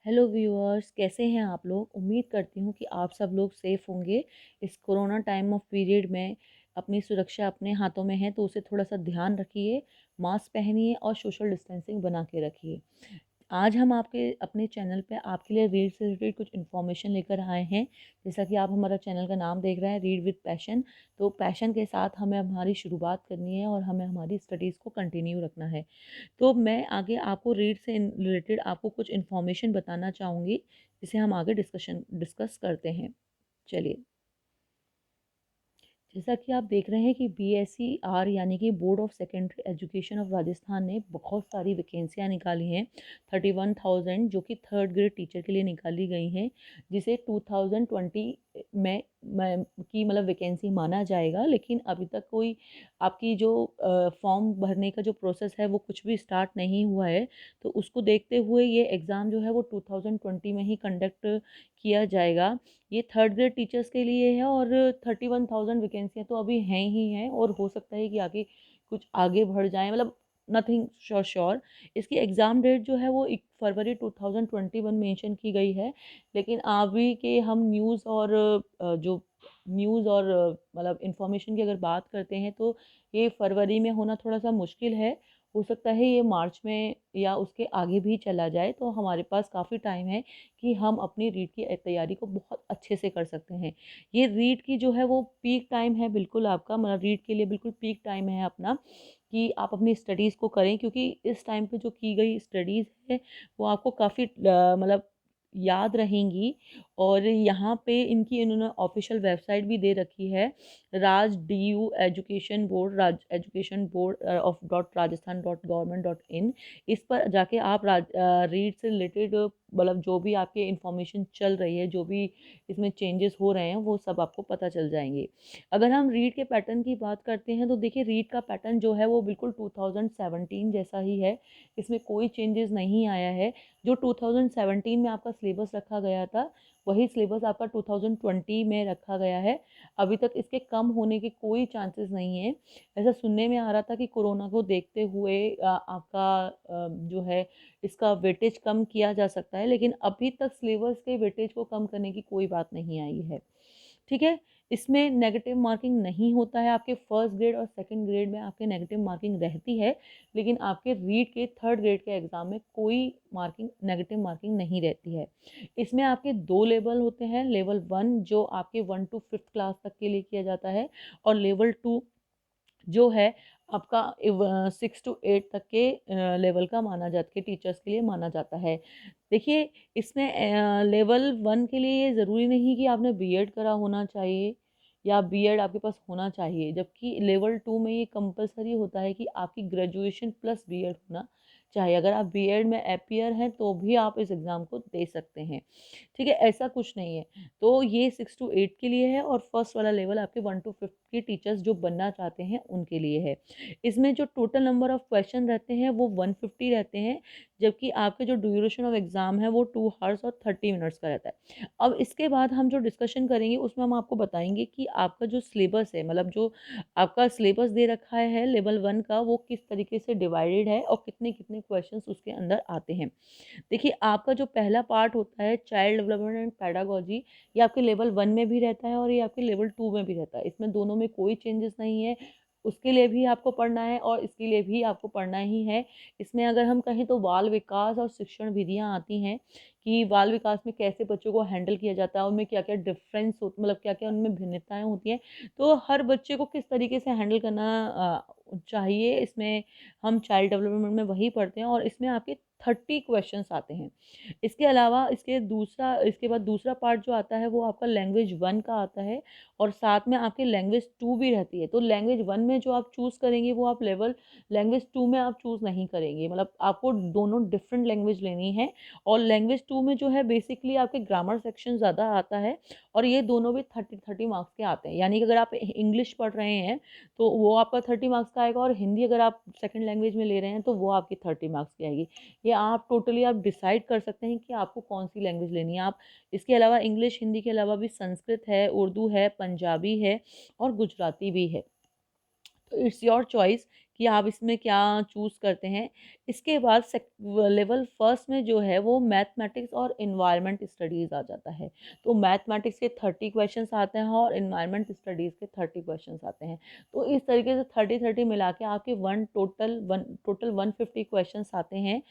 Hello viewers, कैसे हैं आप लोग। उम्मीद करती हूँ कि आप सब लोग सेफ़ होंगे। इस कोरोना टाइम ऑफ पीरियड में अपनी सुरक्षा अपने हाथों में है, तो उसे थोड़ा सा ध्यान रखिए, मास्क पहनिए और सोशल डिस्टेंसिंग बना के रखिए। आज हम आपके अपने चैनल पे आपके लिए रीड से रिलेटेड कुछ इन्फॉर्मेशन लेकर आए हैं। जैसा कि आप हमारा चैनल का नाम देख रहे हैं, रीड विद पैशन। तो पैशन के साथ हमें हमारी शुरुआत करनी है और हमें हमारी स्टडीज़ को कंटिन्यू रखना है। तो मैं आगे आपको रीड से रिलेटेड आपको कुछ इन्फॉर्मेशन बताना चाहूँगी, जिसे हम आगे डिस्कस करते हैं। चलिए, जैसा कि आप देख रहे हैं कि BSER यानी कि board of secondary education of Rajasthan ने बहुत सारी वैकेंसियाँ निकाली हैं। 31,000 जो कि थर्ड ग्रेड टीचर के लिए निकाली गई हैं, जिसे 2020 में की मतलब वैकेंसी माना जाएगा। लेकिन अभी तक कोई आपकी जो फॉर्म भरने का जो प्रोसेस है वो कुछ भी स्टार्ट नहीं हुआ है। तो उसको देखते हुए ये एग्ज़ाम जो है वो 2020 में ही कंडक्ट किया जाएगा। ये थर्ड ग्रेड टीचर्स के लिए है और 31,000 वैकेंसियाँ तो अभी हैं ही हैं, और हो सकता है कि आगे कुछ आगे बढ़ जाएँ, मतलब नथिंग श्योर श्योर। इसकी एग्ज़ाम डेट जो है वो 1 फरवरी 2021 मेंशन की गई है। लेकिन अभी के हम न्यूज़ और जो न्यूज़ और मतलब इन्फॉर्मेशन की अगर बात करते हैं, तो ये फरवरी में होना थोड़ा-सा मुश्किल है। हो सकता है ये मार्च में या उसके आगे भी चला जाए, तो हमारे पास काफ़ी टाइम है कि हम अपनी रीड की तैयारी को बहुत अच्छे से कर सकते हैं। ये रीड की जो है वो पीक टाइम है बिल्कुल आपका, मतलब रीड के लिए बिल्कुल पीक टाइम है अपना, कि आप अपनी स्टडीज़ को करें, क्योंकि इस टाइम पे जो की गई स्टडीज़ है वो आपको काफ़ी मतलब याद रहेंगी। और यहाँ पे इनकी इन्होंने ऑफिशियल वेबसाइट भी दे रखी है, राज DU education board, Raj education board of dot Rajasthan dot government dot in. इस पर जाके आप रीड से रिलेटेड मतलब जो भी आपके इन्फॉर्मेशन चल रही है, जो भी इसमें चेंजेस हो रहे हैं, वो सब आपको पता चल जाएंगे। अगर हम रीड के पैटर्न की बात करते हैं, तो देखिए रीड का पैटर्न जो है वो बिल्कुल 2017 जैसा ही है। इसमें कोई चेंजेस नहीं आया है। जो 2017 में आपका सिलेबस रखा गया था, वही सिलेबस आपका 2020 में रखा गया है। अभी तक इसके कम होने के कोई चांसेस नहीं है। ऐसा सुनने में आ रहा था कि कोरोना को देखते हुए आपका जो है इसका वेटेज कम किया जा सकता है, लेकिन अभी तक सिलेबस के वेटेज को कम करने की कोई बात नहीं आई है। ठीक है। इसमें नेगेटिव मार्किंग नहीं होता है। आपके फर्स्ट ग्रेड और सेकंड ग्रेड में आपके नेगेटिव मार्किंग रहती है, लेकिन आपके रीड के थर्ड ग्रेड के एग्ज़ाम में कोई मार्किंग नेगेटिव मार्किंग नहीं रहती है। इसमें आपके 2 लेवल होते हैं। लेवल 1 जो आपके 1 टू 5th क्लास तक के लिए किया जाता है, और लेवल 2 जो है आपका 6 टू 8 तक के लेवल का माना जाता के टीचर्स के लिए माना जाता है। देखिए, इसमें लेवल 1 के लिए ये ज़रूरी नहीं कि आपने बीएड करा होना चाहिए या बीएड आपके पास होना चाहिए, जबकि लेवल 2 में ये कंपल्सरी होता है कि आपकी ग्रेजुएशन प्लस बीएड होना चाहिए। अगर आप बीएड में अपीयर हैं तो भी आप इस एग्ज़ाम को दे सकते हैं। ठीक है, ऐसा कुछ नहीं है। तो ये 6 टू 8 के लिए है, और फर्स्ट वाला लेवल आपके 1 टू 5th के टीचर्स जो बनना चाहते हैं उनके लिए है। इसमें जो टोटल नंबर ऑफ क्वेश्चन रहते हैं वो 150 रहते हैं, जबकि आपके जो ड्यूरेशन ऑफ एग्ज़ाम है वो 2 हॉर्स और 30 मिनट्स का रहता है। अब इसके बाद हम जो डिस्कशन करेंगे उसमें हम आपको बताएँगे कि आपका जो सिलेबस है, मतलब जो आपका सिलेबस दे रखा है लेवल 1 का, वो किस तरीके से डिवाइडेड है और कितने-कितने क्वेश्चन्स उसके अंदर आते हैं। देखिए, आपका जो पहला पार्ट होता है चाइल्ड डेवलपमेंट एंड पेडागोजी, ये आपके लेवल 1 में भी रहता है और ये आपके लेवल 2 में भी रहता है। इसमें दोनों में कोई चेंजेस नहीं है। उसके लिए भी आपको पढ़ना है और इसके लिए भी आपको पढ़ना ही है। इसमें अगर हम कहें तो बाल विकास और शिक्षण विधियाँ आती हैं, कि बाल विकास में कैसे बच्चों को हैंडल किया जाता है, उनमें क्या-क्या डिफ़रेंस हो, मतलब क्या-क्या उनमें भिन्नताएँ होती हैं। तो हर बच्चे को किस तरीके से हैंडल करना चाहिए, इसमें हम चाइल्ड डेवलपमेंट में वही पढ़ते हैं, और इसमें आपके 30 क्वेश्चंस आते हैं। इसके अलावा इसके बाद दूसरा पार्ट जो आता है वो आपका लैंग्वेज 1 का आता है, और साथ में आपकी लैंग्वेज 2 भी रहती है। तो लैंग्वेज 1 में जो आप चूज़ करेंगे वो आप लैंग्वेज 2 में आप चूज़ नहीं करेंगे। मतलब आपको दोनों डिफरेंट लैंग्वेज लेनी है, और लैंग्वेज 2 में जो है बेसिकली आपके ग्रामर सेक्शन ज़्यादा आता है, और ये दोनों भी 30-30 मार्क्स के आते हैं। यानी कि अगर आप इंग्लिश पढ़ रहे हैं तो वो आपका 30 मार्क्स का आएगा, और हिंदी अगर आप सेकंड लैंग्वेज में ले रहे हैं तो वो आपकी 30 मार्क्स की आएगी। ये आप टोटली आप डिसाइड कर सकते हैं कि आपको कौन-सी लैंग्वेज लेनी है। आप इसके अलावा इंग्लिश, हिंदी के अलावा भी संस्कृत है, उर्दू है, पंजाबी है और गुजराती भी है। तो इट्स योर चॉइस कि आप इसमें क्या चूज़ करते हैं। इसके बाद लेवल फर्स्ट में जो है वो मैथमेटिक्स और एनवायरनमेंट स्टडीज़ आ जाता है। तो मैथमेटिक्स के 30 क्वेश्चंस आते हैं और एनवायरनमेंट स्टडीज़ के 30 क्वेश्चंस आते हैं। तो इस तरीके से 30-30 मिला के आपके टोटल 150 क्वेश्चंस आते हैं,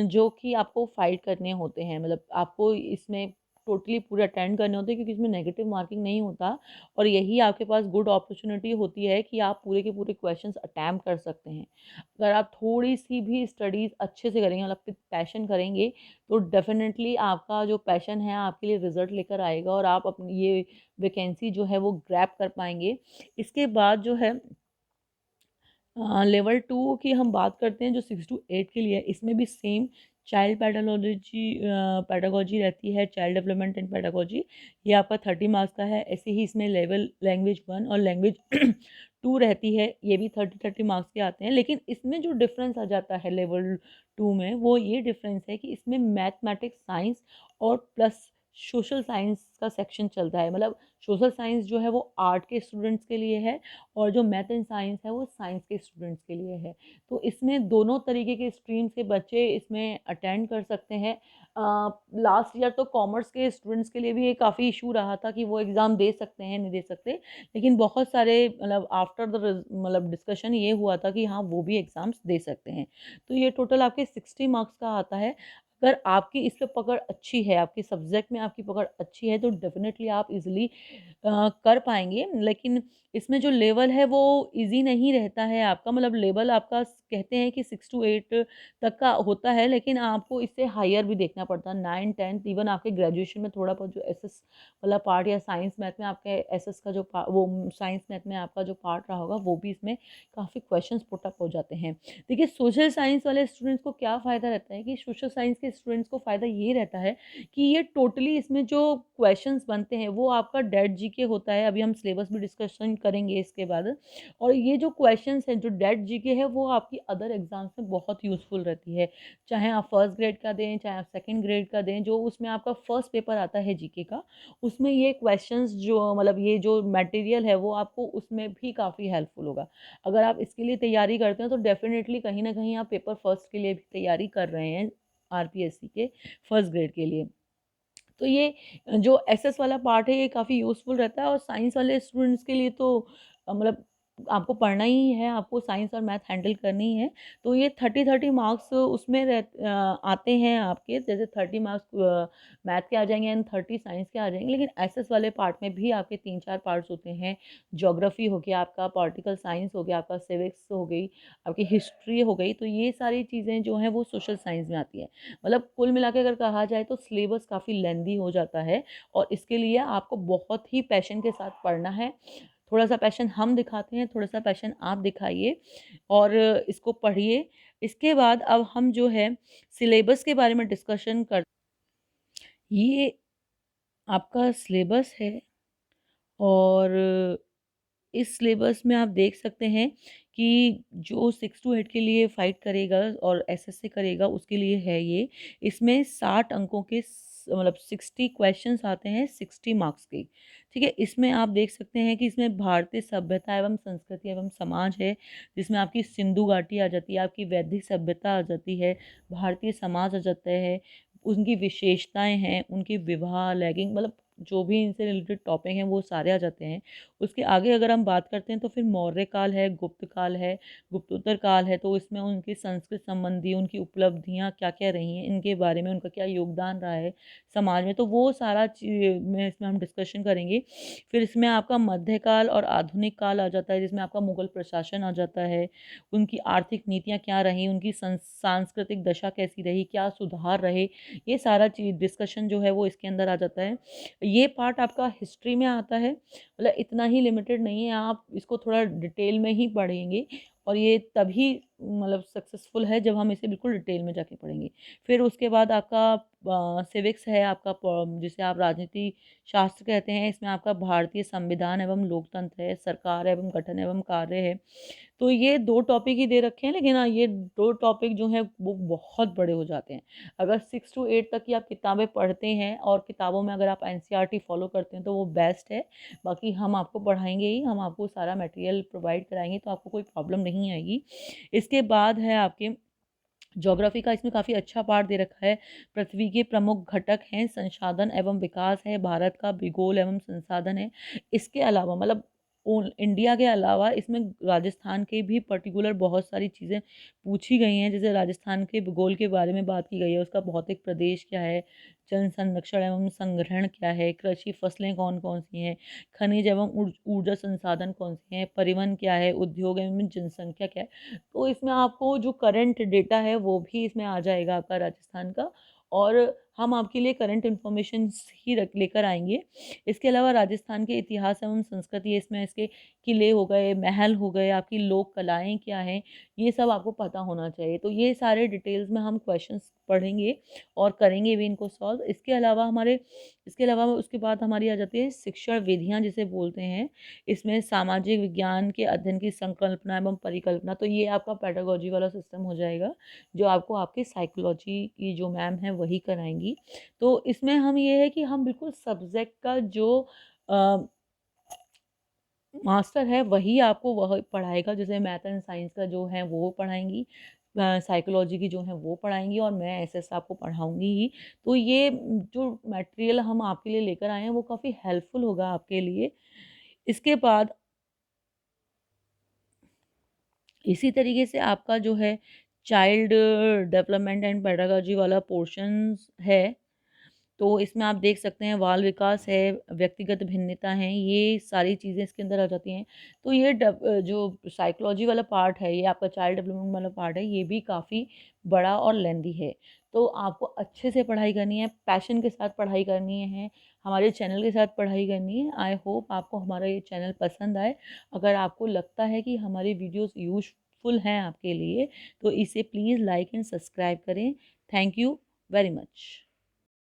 जो कि आपको फाइट करने होते हैं। मतलब आपको इसमें टोटली पूरे अटेंड करने होते हैं, क्योंकि इसमें नेगेटिव मार्किंग नहीं होता और यही आपके पास गुड अपॉर्चुनिटी होती है कि आप पूरे के पूरे क्वेश्चंस अटेम्प्ट कर सकते हैं। अगर आप थोड़ी-सी भी स्टडीज़ अच्छे से करेंगे, मतलब विद पैशन करेंगे, तो डेफ़िनेटली आपका जो पैशन है आपके लिए रिज़ल्ट लेकर आएगा और आप अपनी ये वैकेंसी जो है वो ग्रैब कर पाएँगे। इसके बाद जो है लेवल 2 की हम बात करते हैं, जो 6 टू 8 के लिए है। इसमें भी सेम चाइल्ड पेडागोजी रहती है, चाइल्ड डेवलपमेंट एंड पेडागोजी। ये आपका 30 मार्क्स का है। ऐसे ही इसमें लेवल लैंग्वेज 1 और लैंग्वेज 2 रहती है, ये भी 30-30 मार्क्स के आते हैं। लेकिन इसमें जो डिफ़रेंस आ जाता है लेवल 2 में, वो ये डिफ़रेंस है कि इसमें मैथमेटिक्स, साइंस और प्लस सोशल साइंस का सेक्शन चलता है। मतलब सोशल साइंस जो है वो आर्ट के स्टूडेंट्स के लिए है और जो मैथ एंड साइंस है वो साइंस के स्टूडेंट्स के लिए है। तो इसमें दोनों तरीके के स्ट्रीम्स के बच्चे इसमें अटेंड कर सकते हैं। लास्ट ईयर तो कॉमर्स के स्टूडेंट्स के लिए भी ये काफ़ी इशू रहा था कि वो एग्ज़ाम दे सकते हैं, नहीं दे सकते। लेकिन बहुत सारे मतलब आफ्टर द मतलब डिस्कशन ये हुआ था कि हाँ, वो भी एग्ज़ाम्स दे सकते हैं। तो ये टोटल आपके 60 मार्क्स का आता है। अगर आपकी इस पे पकड़ अच्छी है, आपके सब्जेक्ट में आपकी पकड़ अच्छी है, तो डेफ़िनेटली आप ईज़िली कर पाएँगे। लेकिन इसमें जो लेवल है वो ईज़ी नहीं रहता है आपका, मतलब लेवल आपका कहते हैं कि 6 टू 8 तक का होता है, लेकिन आपको इससे हायर भी देखना पड़ता है। 9, 10 इवन आपके ग्रेजुएशन में थोड़ा बहुत जो एसएस वाला पार्ट या साइंस मैथ में आपके एसएस का जो वो साइंस मैथ में आपका जो पार्ट रहा होगा, वो भी इसमें काफ़ी क्वेश्चंस पुट अप हो जाते हैं। देखिए, सोशल साइंस वाले स्टूडेंट्स को क्या फ़ायदा रहता है कि सोशल साइंस के स्टूडेंट्स को फ़ायदा ये रहता है कि ये टोटली इसमें जो क्वेश्चंस बनते हैं वो आपका डेट जीके होता है। अभी हम सिलेबस भी डिस्कशन करेंगे इसके बाद। और ये जो क्वेश्चंस हैं, जो डेट जीके है, वो आपकी अदर एग्जाम्स में बहुत यूज़फुल रहती है। चाहे आप फर्स्ट ग्रेड का दें, चाहे आप सेकंड ग्रेड का दें, जो उसमें आपका फर्स्ट पेपर आता है जीके का, उसमें ये क्वेश्चंस जो मतलब ये जो मटेरियल है वो आपको उसमें भी काफ़ी हेल्पफुल होगा। अगर आप इसके लिए तैयारी करते हैं तो डेफ़िनेटली कहीं न कहीं आप पेपर फर्स्ट के लिए भी तैयारी कर रहे हैं, आरपीएससी के फर्स्ट ग्रेड के लिए। तो ये जो एसएस वाला पार्ट है ये काफ़ी यूज़फुल रहता है और साइंस वाले स्टूडेंट्स के लिए तो मतलब आपको पढ़ना ही है, आपको साइंस और मैथ हैंडल करनी ही है। तो ये 30-30 मार्क्स उसमें आते हैं आपके, जैसे 30 मार्क्स मैथ के आ जाएँगे एंड 30 साइंस के आ जाएँगे। लेकिन एसएस वाले पार्ट में भी आपके 3-4 पार्ट्स होते हैं। ज्योग्राफी हो गया आपका, पॉलिटिकल साइंस हो गया आपका, सिविक्स हो गई, आपकी हिस्ट्री हो गई। तो ये सारी चीज़ें जो हैं वो सोशल साइंस में आती हैं। मतलब कुल मिला के अगर कहा जाए तो सिलेबस काफ़ी लेंदी हो जाता है और इसके लिए आपको बहुत ही पैशन के साथ पढ़ना है। थोड़ा-सा पैशन हम दिखाते हैं, थोड़ा-सा पैशन आप दिखाइए और इसको पढ़िए। इसके बाद अब हम जो है सिलेबस के बारे में डिस्कशन कर ये आपका सिलेबस है और इस सिलेबस में आप देख सकते हैं कि जो 6 टू 8 के लिए फाइट करेगा और एसएस से करेगा उसके लिए है ये। इसमें 60 अंकों के मतलब 60 क्वेश्चंस आते हैं 60 मार्क्स के। ठीक है? इसमें आप देख सकते हैं कि इसमें भारतीय सभ्यता एवं संस्कृति एवं समाज है, जिसमें आपकी सिंधु घाटी आ जाती है, आपकी वैदिक सभ्यता आ जाती है, भारतीय समाज आ जाता है, उनकी विशेषताएँ हैं, उनके विवाह, लैगिंग मतलब जो भी इनसे रिलेटेड टॉपिक हैं वो सारे आ जाते हैं। उसके आगे अगर हम बात करते हैं तो फिर मौर्य काल है, गुप्त काल है, गुप्तोत्तर काल है, तो इसमें उनकी संस्कृत संबंधी उनकी उपलब्धियाँ क्या-क्या रही हैं, इनके बारे में उनका क्या योगदान रहा है समाज में, तो वो सारा में इसमें हम डिस्कशन करेंगे। फिर इसमें आपका मध्यकाल और आधुनिक काल आ जाता है, जिसमें आपका मुगल प्रशासन आ जाता है, उनकी आर्थिक नीतियाँ क्या रहीं, उनकी सांस्कृतिक दशा कैसी रही, क्या सुधार रहे, ये सारा चीज़ डिस्कशन जो है वो इसके अंदर आ जाता है। ये पार्ट आपका हिस्ट्री में आता है, मतलब इतना ही लिमिटेड नहीं है, आप इसको थोड़ा डिटेल में ही पढ़ेंगे और ये तभी मतलब सक्सेसफुल है जब हम इसे बिल्कुल डिटेल में जाके पढ़ेंगे। फिर उसके बाद आपका सिविक्स है, आपका जिसे आप राजनीति शास्त्र कहते हैं, इसमें आपका भारतीय संविधान एवं लोकतंत्र है, सरकार एवं गठन एवं कार्य है। तो ये 2 टॉपिक ही दे रखे हैं, लेकिन हाँ, ये 2 टॉपिक जो हैं वो बहुत बड़े हो जाते हैं। अगर 6 टू 8 तक की आप किताबें पढ़ते हैं और किताबों में अगर आप एनसीईआरटी फ़ॉलो करते हैं तो वो बेस्ट है। बाकी हम आपको पढ़ाएँगे ही, हम आपको सारा मटेरियल प्रोवाइड कराएँगे, तो आपको कोई प्रॉब्लम नहीं आएगी। इसके बाद है आपके ज्योग्राफी का, इसमें काफ़ी अच्छा पार्ट दे रखा है। पृथ्वी के प्रमुख घटक हैं, संसाधन एवं विकास है, भारत का भूगोल एवं संसाधन है। इसके अलावा मतलब इंडिया के अलावा इसमें राजस्थान के भी पर्टिकुलर बहुत सारी चीज़ें पूछी गई हैं। जैसे राजस्थान के भूगोल के बारे में बात की गई है, उसका भौतिक प्रदेश क्या है, जल संरक्षण एवं संग्रहण क्या है, कृषि फसलें कौन-कौन सी हैं, खनिज एवं ऊर्जा संसाधन कौन से हैं, परिवहन क्या है, उद्योग एवं जनसंख्या क्या है। तो इसमें आपको जो करंट डेटा है वो भी इसमें आ जाएगा आपका राजस्थान का, और हम आपके लिए करंट इन्फॉर्मेशंस ही रख लेकर आएँगे। इसके अलावा राजस्थान के इतिहास एवं संस्कृति, इसमें इसके किले हो गए, महल हो गए, आपकी लोक कलाएँ क्या हैं, ये सब आपको पता होना चाहिए। तो ये सारे डिटेल्स में हम क्वेश्चंस पढ़ेंगे और करेंगे भी इनको सॉल्व। इसके अलावा उसके बाद हमारी आ जाती है शिक्षण विधियाँ जिसे बोलते हैं। इसमें सामाजिक विज्ञान के अध्ययन की संकल्पना एवं परिकल्पना, तो ये आपका पेडागॉजी वाला सिस्टम हो जाएगा, जो आपको आपकी साइकोलॉजी की जो मैम हैं वही कराएँगी। तो इसमें हम ये है कि हम बिल्कुल सब्जेक्ट का जो अ, मास्टर है वही आपको वह पढ़ाएगा। जैसे मैथ एंड साइंस का जो है वो पढ़ाएँगी, साइकोलॉजी की जो है वो पढ़ाएँगी, और मैं एसएस आपको पढ़ाऊँगी ही। तो ये जो मटेरियल हम आपके लिए लेकर आए हैं वो काफ़ी हेल्पफुल होगा आपके लिए। इसके बाद इसी तरीके से आपका जो है चाइल्ड डेवलपमेंट एंड पेडागॉजी वाला पोर्शंस है। तो इसमें आप देख सकते हैं बाल विकास है, व्यक्तिगत भिन्नता है, ये सारी चीज़ें इसके अंदर आ जाती हैं। तो ये जो साइकोलॉजी वाला पार्ट है, ये आपका चाइल्ड डेवलपमेंट वाला पार्ट है, ये भी काफ़ी बड़ा और लेंदी है। तो आपको अच्छे से पढ़ाई करनी है, पैशन के साथ पढ़ाई करनी है, हमारे चैनल के साथ पढ़ाई करनी है। आई होप आपको हमारा ये चैनल पसंद आए। अगर आपको लगता है कि हमारी वीडियोज़ यूज़फुल हैं आपके लिए, तो इसे प्लीज़ लाइक एंड सब्सक्राइब करें। Thank you very much.